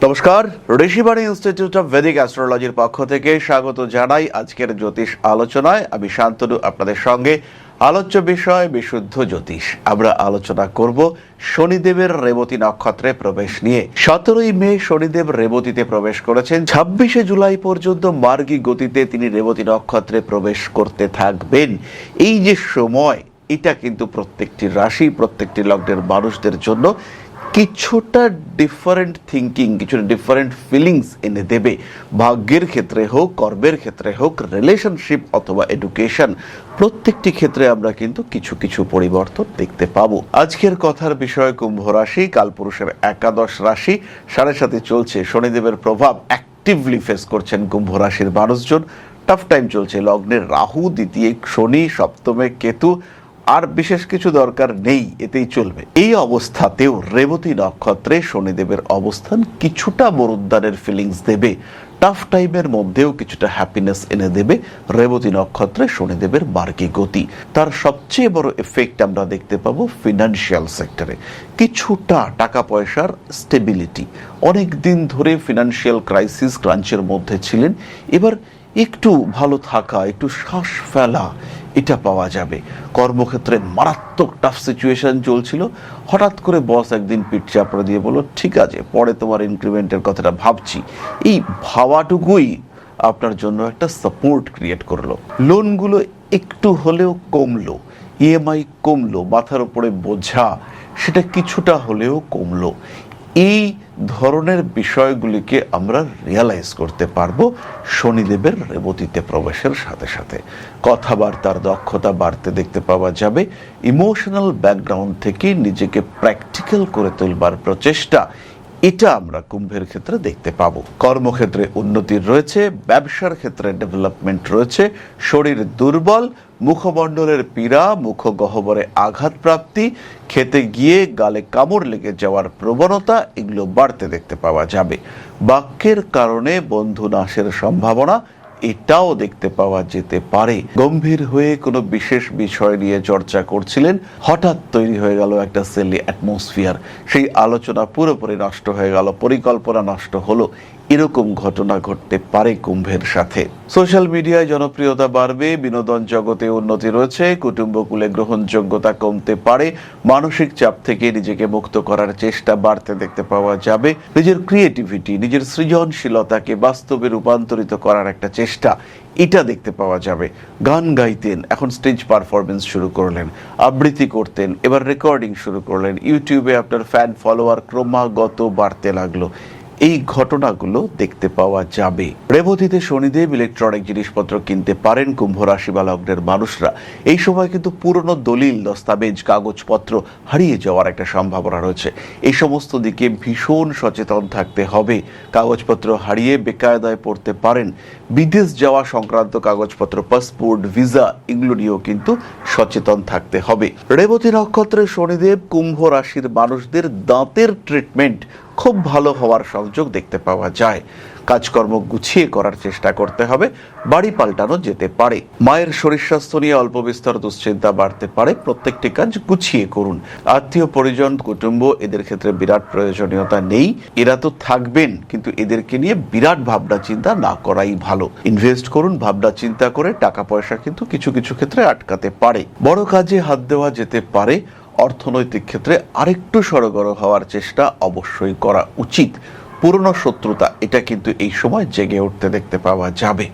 নমস্কার, Rishibani institute of Vedic অ্যাস্ট্রোলজির পক্ষ থেকে স্বাগত জানাই আজকের জ্যোতিষ আলোচনায়। আমি শান্তনু আপনাদের সঙ্গে। আলোচ্য বিষয় বিশুদ্ধ জ্যোতিষ। আমরা আলোচনা করব শনিদেবের রেবতী নক্ষত্রে প্রবেশ নিয়ে। 17ই মে শনিদেব রেবতীতে প্রবেশ করেছেন। 26শে জুলাই পর্যন্ত মার্গী গতিতে তিনি রেবতী নক্ষত্রে প্রবেশ করতে থাকবেন। এই যে সময়, এটা কিন্তু প্রত্যেকটি রাশি, প্রত্যেকটি লগ্নের মানুষদের জন্য কিছুটা ডিফারেন্ট থিঙ্কিং, কিছুটা ডিফারেন্ট ফিলিংস এনে দেবে। ভাগ্যের ক্ষেত্রে হোক, কর্মের ক্ষেত্রে হোক, রিলেশনশিপ অথবা এডুকেশন, প্রত্যেকটি ক্ষেত্রে আমরা কিন্তু কিছু কিছু পরিবর্তন দেখতে পাবো। আজকের কথার বিষয় কুম্ভ রাশি, কালপুরুষের একাদশ রাশি। সাড়ে সাথে চলছে, শনিদেবের প্রভাব অ্যাক্টিভলি ফেস করছেন কুম্ভ রাশির মানুষজন। টাফ টাইম চলছে। লগ্নের রাহু, দ্বিতীয় শনি, সপ্তমে কেতু, আর বিশেষ কিছু দরকার নেই, এতেই চলবে। এই অবস্থাতেও রেবতী নক্ষত্রে শনিদেবের অবস্থান কিছুটা মরুদ্যানের ফিলিংস দেবে। টাফ টাইমের মধ্যেও কিছুটা হ্যাপিনেস এনে দেবে রেবতী নক্ষত্রে শনিদেবের মার্গী গতি। তার সবচেয়ে বড় এফেক্ট আমরা দেখতে পাবো ফিনান্সিয়াল সেক্টরে। কিছুটা টাকা পয়সার স্টেবিলিটি। অনেক দিন ধরে ফিনান্সিয়াল ক্রাইসিস, ক্রাঞ্চের মধ্যে ছিলেন, এবার একটু ভালো থাকা, একটু শ্বাস ফেলা, এটা পাওয়া যাবে। কর্মক্ষেত্রে মারাত্মক টাফ সিচুয়েশন চলছিল, হঠাৎ করে বস একদিন পিঠ চাপড়ে দিয়ে বলল, ঠিক আছে, পরে তোমার ইনক্রিমেন্টের কথাটা ভাবছি। এই ভাবাটুকুই আপনার জন্য একটা সাপোর্ট ক্রিয়েট করলো। লোনগুলো একটু হলেও কমলো, ইএমআই কমলো, মাথার উপরে বোঝা সেটা কিছুটা হলেও কমলো। এই ধরনের বিষয়গুলিকে আমরা রিয়ালাইজ করতে পারবো শনিদেবের রেবতীতে প্রবেশের সাথে সাথে। কথাবার্তার দক্ষতা বাড়তে দেখতে পাওয়া যাবে। ইমোশনাল ব্যাকগ্রাউন্ড থেকে নিজেকে প্র্যাকটিক্যাল করে তুলবার প্রচেষ্টা, এটা আমরা কুম্ভের ক্ষেত্রে দেখতে পাবো। কর্মক্ষেত্রে উন্নতির রয়েছে, ব্যবসার ক্ষেত্রে ডেভেলপমেন্ট রয়েছে। শরীর দুর্বল, মুখমণ্ডলের পীড়া, মুখগহ্বরে আঘাত প্রাপ্তি, খেতে গিয়ে গালে কামড় লেগে যাওয়ার প্রবণতা, এগুলো বাড়তে দেখতে পাওয়া যাবে। বাক্যের কারণে বন্ধু নাশের সম্ভাবনা, এটাও দেখতে পাওয়া যেতে পারে। গম্ভীর হয়ে কোনো বিশেষ বিষয় নিয়ে চর্চা করছিলেন, হঠাৎ তৈরি হয়ে গেল একটা সেলি অ্যাটমসফিয়ার, সেই আলোচনা পুরোপুরি নষ্ট হয়ে গেল, পরিকল্পনা নষ্ট হলো। এরকম ঘটনা ঘটতে পারে কুম্ভের সাথে। সোশ্যাল মিডিয়ায় জনপ্রিয়তা বাড়বে, বিনোদন জগতে উন্নতি রয়েছে, কুটুম্বকুলে গ্রহণযোগ্যতা কমতে পারে, মানসিক চাপ থেকে নিজেকে মুক্ত করার চেষ্টা বাড়তে দেখতে পাওয়া যাবে। নিজের ক্রিয়েটিভিটি, নিজের সৃজনশীলতাকে বাস্তবে রূপান্তরিত করার একটা চেষ্টা, এটা দেখতে পাওয়া যাবে। গান গাইতেন, এখন স্টেজ পারফরমেন্স শুরু করলেন, আবৃত্তি করতেন, এবার রেকর্ডিং শুরু করলেন, ইউটিউবে আপনার ফ্যান ফলোয়ার ক্রমাগত বাড়তে লাগলো। এই ঘটনাগুলো দেখতে পাওয়া যাবে। রেবতীতে শনিদেব ইলেকট্রনিক জিনিসপত্র কিনতে পারেন কুম্ভ রাশি বা লগ্নের মানুষরা। এই সময় কিন্তু পুরনো দলিল, দস্তাবেজ, কাগজপত্র হারিয়ে যাওয়ার একটা সম্ভাবনা রয়েছে। এই সমস্ত দিকে ভীষণ সচেতন থাকতে হবে। কাগজপত্র হারিয়ে বেকায়দায় পড়তে পারেন। বিদেশ যাওয়া সংক্রান্ত কাগজপত্র, পাসপোর্ট, ভিসা, এগুলো নিয়েও কিন্তু সচেতন থাকতে হবে। রেবতী নক্ষত্রে শনিদেব কুম্ভ রাশির মানুষদের দাঁতের ট্রিটমেন্ট খুব ভালো হওয়ার সংযোগ দেখতে পাওয়া যায়। কাজকর্ম গুছিয়ে করার চেষ্টা করতে হবে, বাড়ি পাল্টানো যেতে পারে। মায়ের শরীর স্বাস্থ্য নিয়ে অল্প বিস্তর দুশ্চিন্তা বাড়তে পারে, প্রত্যেকটি কাজ গুছিয়ে করুন। আত্মীয় পরিজন, কুটুম্ব, এদের ক্ষেত্রে বিরাট প্রয়োজনীয়তা নেই। এরা তো থাকবেন, কিন্তু এদেরকে নিয়ে বিরাট ভাবনা চিন্তা না করাই ভালো। ইনভেস্ট করুন ভাবনা চিন্তা করে, টাকা পয়সা কিন্তু কিছু কিছু ক্ষেত্রে আটকাতে পারে। বড় কাজে হাত দেওয়া যেতে পারে। অর্থনৈতিক ক্ষেত্রে আরেকটু সড়গড় হওয়ার চেষ্টা অবশ্যই করা উচিত। পুরনো শত্রুতা, এটা কিন্তু এই সময় জেগে উঠতে দেখতে পাওয়া যাবে।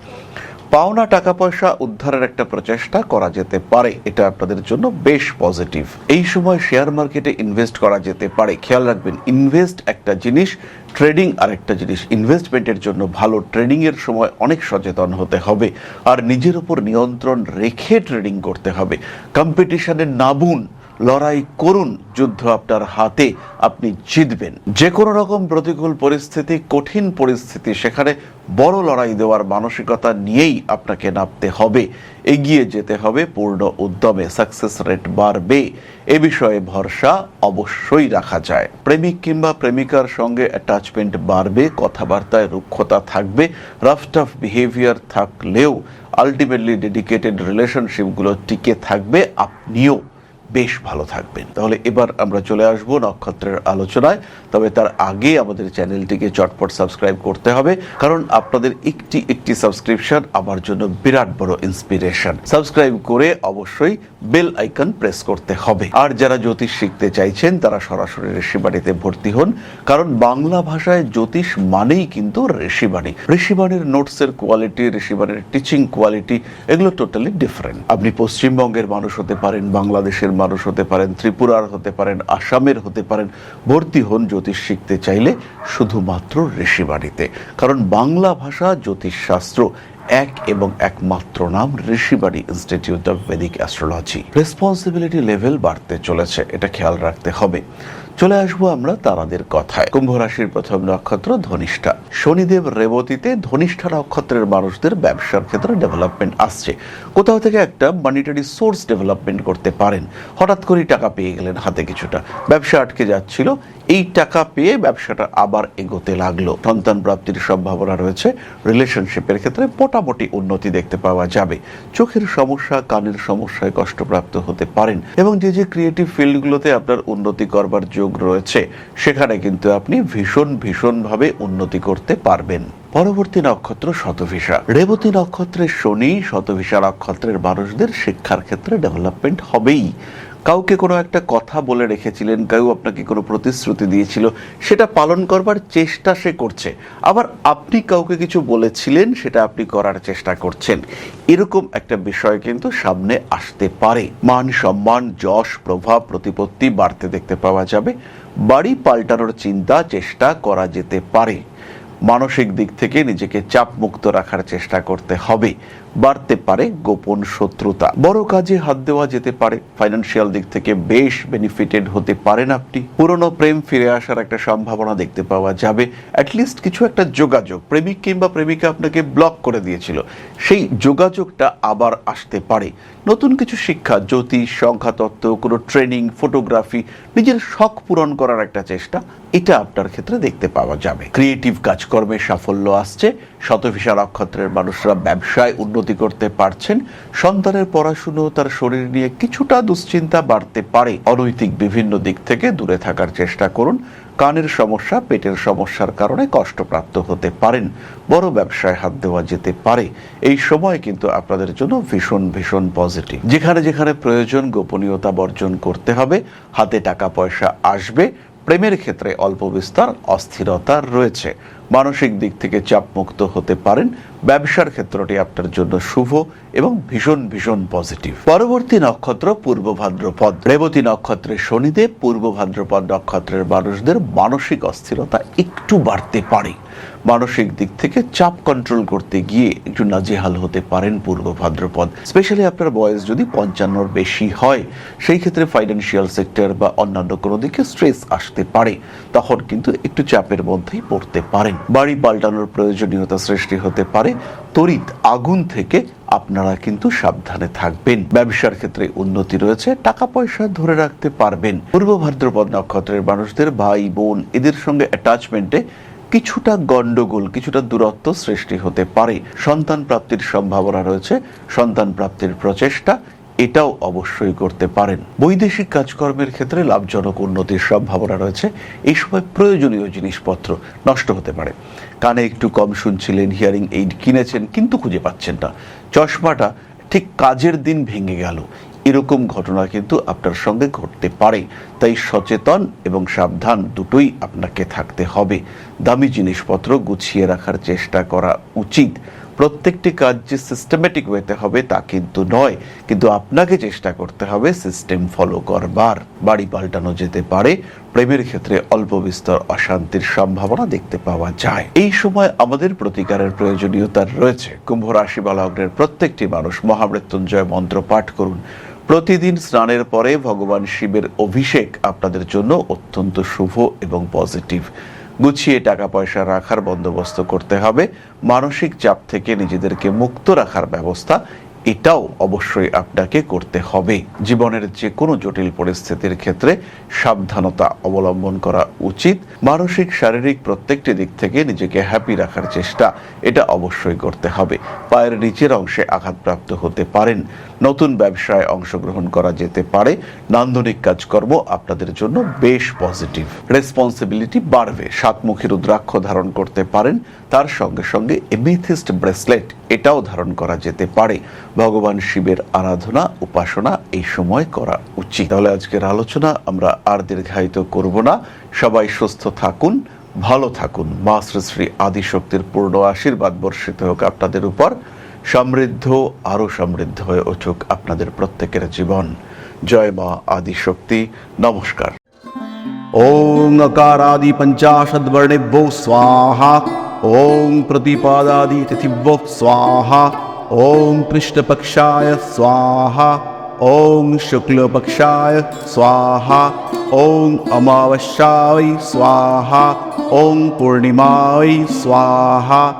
পাওনা টাকা পয়সা উদ্ধারের একটা প্রচেষ্টা করা যেতে পারে, এটা আপনাদের জন্য বেশ পজিটিভ। এই সময় শেয়ার মার্কেটে ইনভেস্ট করা যেতে পারে। খেয়াল রাখবেন, ইনভেস্ট একটা জিনিস, ট্রেডিং আরেকটা জিনিস। ইনভেস্টমেন্টের জন্য ভালো, ট্রেডিং এর সময় অনেক সচেতন হতে হবে, আর নিজের উপর নিয়ন্ত্রণ রেখে ট্রেডিং করতে হবে। কম্পিটিশনে নামুন, লড়াই করুন, যুদ্ধ আপনার হাতে, আপনি জিতবেন। যে কোনো রকম প্রতিকূল পরিস্থিতি, কঠিন পরিস্থিতি, সেখানে বড় লড়াই দেওয়ার মানসিকতা নিয়েই আপনাকে নামতে হবে, এগিয়ে যেতে হবে পূর্ণ উদ্যমে। সাকসেস রেট বাড়বে, এ বিষয়ে ভরসা অবশ্যই রাখা যায়। প্রেমিক কিংবা প্রেমিকার সঙ্গে অ্যাটাচমেন্ট বাড়বে, কথাবার্তায় রুক্ষতা থাকবে, রাফ টাফ বিহেভিয়ার থাকলেও আলটিমেটলি ডেডিকেটেড রিলেশনশিপগুলো টিকে থাকবে। আপনিও বেশ ভালো থাকবেন। তাহলে এবার আমরা চলে আসব নক্ষত্রের আলোচনায়। তবে তার আগে আমাদের চ্যানেলটিকে চটপট সাবস্ক্রাইব করতে হবে, কারণ আপনাদের একটি সাবস্ক্রিপশন আমার জন্য বিরাট বড় ইন্সপিরেশন। সাবস্ক্রাইব করে অবশ্যই বেল আইকন প্রেস করতে হবে। আর যারা জ্যোতিষ শিখতে চাইছেন তারা সরাসরি ঋষিবাণীতে ভর্তি হন, কারণ বাংলা ভাষায় জ্যোতিষ মানেই কিন্তু ঋষিবাণী। ঋষিবাণীর নোটসের কোয়ালিটি, ঋষিবাণীর টিচিং কোয়ালিটি, এগুলো টোটালি ডিফারেন্ট। আপনি পশ্চিমবঙ্গের মানুষ হতে পারেন, বাংলাদেশের মানুষ হতে পারেন, ত্রিপুরার হতে পারেন, আসামের হতে পারেন, ভর্তি হন জ্যোতিষ শিখতে চাইলে শুধুমাত্র ঋষিবাণীতে। কারণ বাংলা ভাষা জ্যোতিষশাস্ত্র এক এবং একমাত্র নাম Rishibani institute of vedic astrology. Responsibility level বাড়তে চলেছে, এটা খেয়াল রাখতে হবে। চলে আসবো আমরা তারাদের কথায়। কুম্ভ রাশির প্রথম নক্ষত্র ধনিষ্ঠা। শনিদেব রেবতীতে ধনিষ্ঠা নক্ষত্রের মানুষদের ব্যবসার ক্ষেত্রে ডেভেলপমেন্ট আসছে। কোথাও থেকে একটা মানিটারি সোর্স ডেভেলপমেন্ট করতে পারেন। হঠাৎ করে টাকা পেয়ে গেলেন হাতে, কিছুটা ব্যবসা আটকে যাচ্ছিল, এই টাকা পেয়ে ব্যবসাটা আবার এগোতে লাগলো। সন্তান প্রাপ্তির সম্ভাবনা রয়েছে। রিলেশনশিপের ক্ষেত্রে মোটামুটি উন্নতি দেখতে পাওয়া যাবে। চোখের সমস্যা, কানের সমস্যায় কষ্টপ্রাপ্ত হতে পারেন, এবং যে ক্রিয়েটিভ ফিল্ডগুলোতে আপনার উন্নতি করবার যোগ রয়েছে সেখানে কিন্তু আপনি ভীষণভাবে উন্নতি করতে পারবেন। পরবর্তী নক্ষত্র শতভিষা। রেবতী নক্ষত্রের শনি, শতভিষা নক্ষত্রের মানুষদের শিক্ষার ক্ষেত্রে ডেভেলপমেন্ট হবেই। কাউকে কোনো একটা কথা বলে রেখেছিলেন, কেউ আপনাকে কোনো প্রতিশ্রুতি দিয়েছিল, সেটা পালন করবার চেষ্টা সে করছে। আবার আপনি কাউকে কিছু বলেছিলেন, সেটা আপনি করার চেষ্টা করছেন। এরকম একটা বিষয় কিন্তু সামনে আসতে পারে। মান সম্মান, যশ, প্রভাব, প্রতিপত্তি বাড়তে দেখতে পাওয়া যাবে। বাড়ি পাল্টানোর চিন্তা, চেষ্টা করা যেতে পারে। মানসিক দিক থেকে নিজেকে চাপ মুক্ত রাখার চেষ্টা করতে হবে। বাড়তে পারে গোপন শত্রুতা। বড় কাজে হাত দেওয়া যেতে পারে। ফাইন্যান্সিয়াল দিক থেকে বেশ বেনিফিটেড হতে পারেন আপনি। পুরনো প্রেম ফিরে আসার একটা সম্ভাবনা দেখতে পাওয়া যাবে। অ্যাটলিস্ট কিছু একটা যোগাযোগ, প্রেমিক কিংবা প্রেমিকা আপনাকে ব্লক করে দিয়েছিল, সেই যোগাযোগটা আবার আসতে পারে। নতুন কিছু শিক্ষা, জ্যোতিষ, সংখ্যাতত্ত্ব, কোনো ট্রেনিং, ফটোগ্রাফি, নিজের শখ পূরণ করার একটা চেষ্টা, এটা আপনার ক্ষেত্রে দেখতে পাওয়া যাবে। ক্রিয়েটিভ কাজকর্মে সাফল্য আসছে। শতভিষা নক্ষত্রের মানুষরা ব্যবসায় উন্নতি করতে পারছেন। সন্তানের পড়াশুনো, তার শরীর নিয়ে কিছুটা দুশ্চিন্তা বাড়তে পারে। অনৈতিক বিভিন্ন দিক থেকে দূরে থাকার চেষ্টা করুন। কানের সমস্যা, পেটের সমস্যার কারণে কষ্টপ্রাপ্ত হতে পারেন। বড় ব্যবসায় হাত দেওয়া যেতে পারে। এই সময় কিন্তু আপনাদের জন্য ভীষণ পজিটিভ। যেখানে প্রয়োজন গোপনীয়তা বর্জন করতে হবে। হাতে টাকা পয়সা আসবে। প্রেমের ক্ষেত্রে অল্প বিস্তর অস্থিরতা রয়েছে। মানসিক দিক থেকে চাপ মুক্ত হতে পারেন। ব্যবসার ক্ষেত্রটি আপনার জন্য শুভ এবং ভীষণ পজিটিভ। পরবর্তী নক্ষত্র পূর্ব ভাদ্রপদ। রেবতী নক্ষত্রের শনিদেব, পূর্ব ভাদ্রপদ নক্ষত্রের মানুষদের মানসিক অস্থিরতা একটু বাড়তে পারে। মানসিক দিক থেকে চাপ কন্ট্রোল করতে গিয়ে একটু নাজেহাল হতে পারেন পূর্ব ভাদ্রপদ। স্পেশালি আপনার বয়স যদি 55-র বেশি হয়, সেই ক্ষেত্রে ফাইন্যান্সিয়াল সেক্টর বা অন্যান্য কোনো দিকে স্ট্রেস আসতে পারে। তখন কিন্তু একটু চাপের মধ্যেই পড়তে পারেন। বাড়ি পাল্টানোর প্রয়োজনীয়তা সৃষ্টি হতে পারে। তড়িৎ আগুন থেকে আপনারা কিন্তু সাবধানে থাকবেন। ব্যবসার ক্ষেত্রে উন্নতি রয়েছে। টাকা পয়সা ধরে রাখতে পারবেন। পূর্ব ভাদ্রপদ নক্ষত্রের মানুষদের ভাই বোন এদের সঙ্গে অ্যাটাচমেন্টে কিছুটা গন্ডগোল, কিছুটা দূরত্ব সৃষ্টি হতে পারে। সন্তান প্রাপ্তির সম্ভাবনা রয়েছে। সন্তান প্রাপ্তির প্রচেষ্টা এটাও অবশ্যই করতে পারেন। বৈদেশিক কাজকর্মের ক্ষেত্রে লাভজনক উন্নতির সম্ভাবনা রয়েছে। এই সময় প্রয়োজনীয় জিনিসপত্র নষ্ট হতে পারে। কানে একটু কম শুনছিলেন, হিয়ারিং এইড কিনেছেন কিন্তু খুঁজে পাচ্ছেন না, চশমাটা ঠিক কাজের দিন ভেঙে গেল, এরকম ঘটনা কিন্তু আপনার সঙ্গে ঘটতে পারে। তাই সচেতন এবং সাবধান দুটোই আপনাকে থাকতে হবে। দামি জিনিসপত্র গুছিয়ে রাখার চেষ্টা করা উচিত। প্রত্যেকটি কাজ যে সিস্টেমেটিক ওয়েতে হবে তা কিন্তু নয়, কিন্তু আপনাকে চেষ্টা করতে হবে সিস্টেম ফলো করবার। বাড়ি পাল্টানো যেতে পারে। প্রেমের ক্ষেত্রে অল্প বিস্তর অশান্তির সম্ভাবনা দেখতে পাওয়া যায়। এই সময় আমাদের প্রতিকারের প্রয়োজনীয়তা রয়েছে। কুম্ভ রাশি বা লগ্নের প্রত্যেকটি মানুষ মহামৃত্যুঞ্জয় মন্ত্র পাঠ করুন। প্রতিদিন স্নানের পরে ভগবান শিবের অভিষেক আপনাদের জন্য অত্যন্ত শুভ এবং পজিটিভ। গুছিয়ে টাকা পয়সা রাখার বন্দোবস্ত করতে হবে। মানসিক চাপ থেকে নিজেদেরকে মুক্ত রাখার ব্যবস্থা এটাও অবশ্যই আপনাকে করতে হবে। জীবনের যে কোনো জটিল পরিস্থিতির ক্ষেত্রে সাবধানতা অবলম্বন করা উচিত। মানসিক শারীরিক প্রত্যেকটি দিক থেকে নিজেকে হ্যাপি রাখার চেষ্টা এটা অবশ্যই করতে হবে। পায়ের নিচের অংশে আঘাতপ্রাপ্ত হতে পারেন। নতুন ব্যবসায় অংশগ্রহণ করা যেতে পারে। নান্দনিক কাজকর্ম আপনাদের জন্য বেশ পজিটিভ। রেসপন্সিবিলিটি বাড়বে। সাতমুখী রুদ্রাক্ষ ধারণ করতে পারেন। তার সঙ্গে সঙ্গে এমেথিস্ট ব্রেসলেট এটাও ধারণ করা যেতে পারে। ভগবান শিবের আরাধনা উপাসনা এই সময় করা উচিত। তাহলে আজকের আলোচনা আমরা আর দীর্ঘায়িত করব না। সবাই সুস্থ থাকুন, ভালো থাকুন। মা শ্রী শ্রী আদিশক্তির পূর্ণ আশীর্বাদ বর্ষিত হোক আপনাদের উপর। সমৃদ্ধ, আরো সমৃদ্ধ হয়ে উঠুক আপনাদের প্রত্যেকের জীবন। জয় মা আদিশক্তি। নমস্কার। ओं अकारादि पंचाशद्वर्णेभ्यो स्वाहा। ओं प्रतिपादादि तिथिभ्यो स्वाहा। ओं कृष्णपक्षाय स्वाहा। ओं शुक्लपक्षाय स्वाहा। ओं अमावस्याय स्वाहा। ओं पूर्णिमाय स्वाहा।